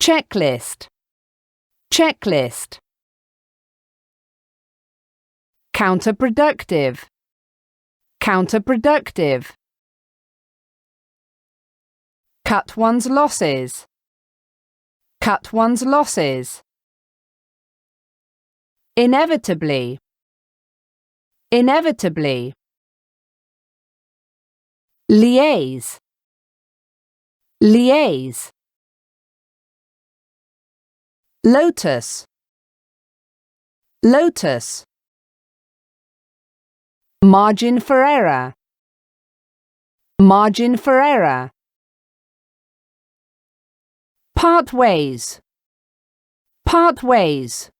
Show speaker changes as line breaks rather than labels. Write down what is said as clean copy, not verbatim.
checklist, checklist. Counterproductive, counterproductive. Cut one's losses, cut one's losses. Inevitably, inevitably. Liaise, liaise. Lotus, lotus. Margin for error, margin for error. Part ways, part ways.